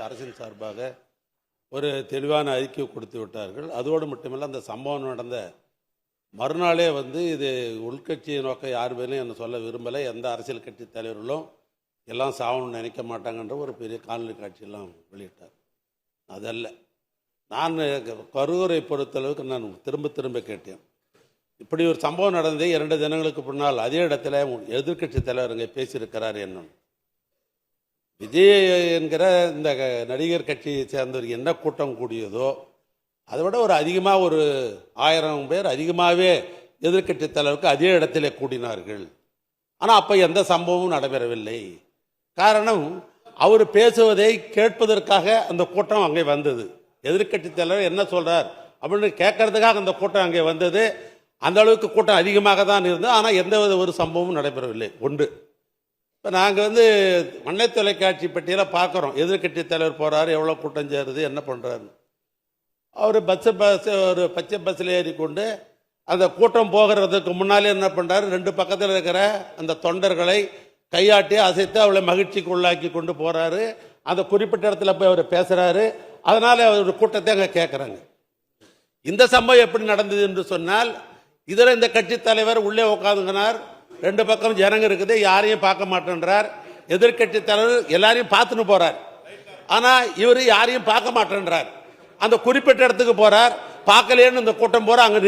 அரசின் சார்பாக ஒரு தெளிவான அறிக்கை கொடுத்து விட்டார்கள். அதோடு மட்டுமல்ல, அந்த சம்பவம் நடந்த மறுநாளே இது உள்கட்சியை நோக்க யார் மேலும் என்ன சொல்ல விரும்பலை, எந்த அரசியல் கட்சி தலைவர்களும் எல்லாம் சாவணும்னு நினைக்க மாட்டாங்கன்ற ஒரு பெரிய காணொலி காட்சியெல்லாம் வெளியிட்டார். அதல்ல, நான் கரூரை பொறுத்தளவுக்கு நான் திரும்ப கேட்டேன். இப்படி ஒரு சம்பவம் நடந்து 2 தினங்களுக்கு முன்னால் அதே இடத்துல எதிர்கட்சி தலைவர் அங்கே பேசியிருக்கிறார். என்ன விஜய் என்கிற இந்த நடிகர் கட்சியை சேர்ந்தவர் என்ன கூட்டம் கூடியதோ அதை விட ஒரு அதிகமாக ஒரு 1000 பேர் அதிகமாகவே எதிர்கட்சி தலைவருக்கு அதே இடத்திலே கூடினார்கள். ஆனால் அப்போ எந்த சம்பவமும் நடைபெறவில்லை. காரணம், அவர் பேசுவதை கேட்பதற்காக அந்த கூட்டம் அங்கே வந்தது. எதிர்கட்சி தலைவர் என்ன சொல்றார் அப்படின்னு கேட்கறதுக்காக அந்த கூட்டம் அங்கே வந்தது. அந்த அளவுக்கு கூட்டம் அதிகமாக தான் இருந்தது. ஆனால் எந்த ஒரு சம்பவமும் நடைபெறவில்லை. ஒன்று, இப்போ நாங்கள் மண்ணை தொலைக்காட்சி பட்டியலில் பார்க்குறோம், எதிர்கட்சி தலைவர் போகிறாரு, எவ்வளோ கூட்டம் சேருது, என்ன பண்ணுறாரு. அவர் ஒரு பச்சை பஸ்ஸில் ஏறிக்கொண்டு அந்த கூட்டம் போகிறதுக்கு முன்னாலே என்ன பண்ணுறாரு, 2 பக்கத்தில் இருக்கிற அந்த தொண்டர்களை கையாட்டி அசைத்து அவளை மகிழ்ச்சிக்கு உள்ளாக்கி கொண்டு போகிறாரு. அந்த குறிப்பிட்ட இடத்துல போய் அவர் பேசுகிறாரு. அதனால் அவர் கூட்டத்தை அங்கே கேட்குறாங்க. இந்த சம்பவம் எப்படி நடந்தது என்று சொன்னால், இதில் இந்த கட்சி தலைவர் உள்ளே உட்காந்துங்கினார். 2 பக்கம் ஜனங்க இருக்குது, யாரையும் பார்க்க மாட்டேன்றார். எதிர்கட்சி தலைவர் எல்லாரையும் பார்த்துன்னு போறார். ஆனால் இவர் யாரையும் பார்க்க மாட்டேன்றார். அந்த குறிப்பிட்ட இடத்துக்கு போறார், பார்க்கலேன்னு இந்த கூட்டம் போற அங்கே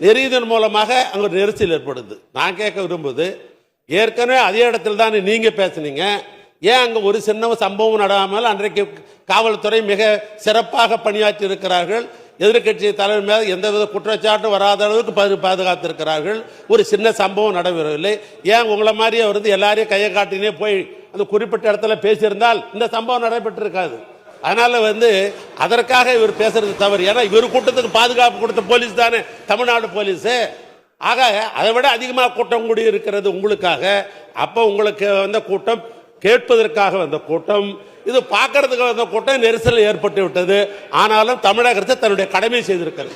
நெறியுதன் மூலமாக அங்கே நெரிசல் ஏற்படுது. நான் கேட்க விரும்புது, ஏற்கனவே அதே இடத்துல தான் நீங்க பேசுனீங்க, ஏன் அங்கே ஒரு சின்ன சம்பவம் நடாமல் அன்றைக்கு காவல்துறை மிக சிறப்பாக பணியாற்றி இருக்கிறார்கள். எதிர்கட்சி தலைவர் மேல் எந்தவித குற்றச்சாட்டும் வராத அளவுக்கு பாதுகாத்திருக்கிறார்கள். ஒரு சின்ன சம்பவம் நடைபெறவில்லை. ஏன் உங்களை மாதிரி அவர் எல்லாரையும் கையை காட்டினே போய் அந்த குறிப்பிட்ட இடத்துல பேசியிருந்தால் இந்த சம்பவம் நடைபெற்றிருக்காது. அதனால அதற்காக இவர் பேசுறது தவறு. ஏன்னா இவர் கூட்டத்துக்கு பாதுகாப்பு கொடுத்த போலீஸ் தானே தமிழ்நாடு போலீஸ். ஆக அதை விட அதிகமாக கூட்டம் கூடி இருக்கிறது உங்களுக்காக. அப்போ உங்களுக்கு வந்த கூட்டம் கேட்பதற்காக வந்த கூட்டம், இது பார்க்கறதுக்கு வந்த கூட்டம் நெரிசல் ஏற்பட்டு விட்டது. ஆனாலும் தமிழக அரசு தன்னுடைய கடமையை செய்திருக்கிறது.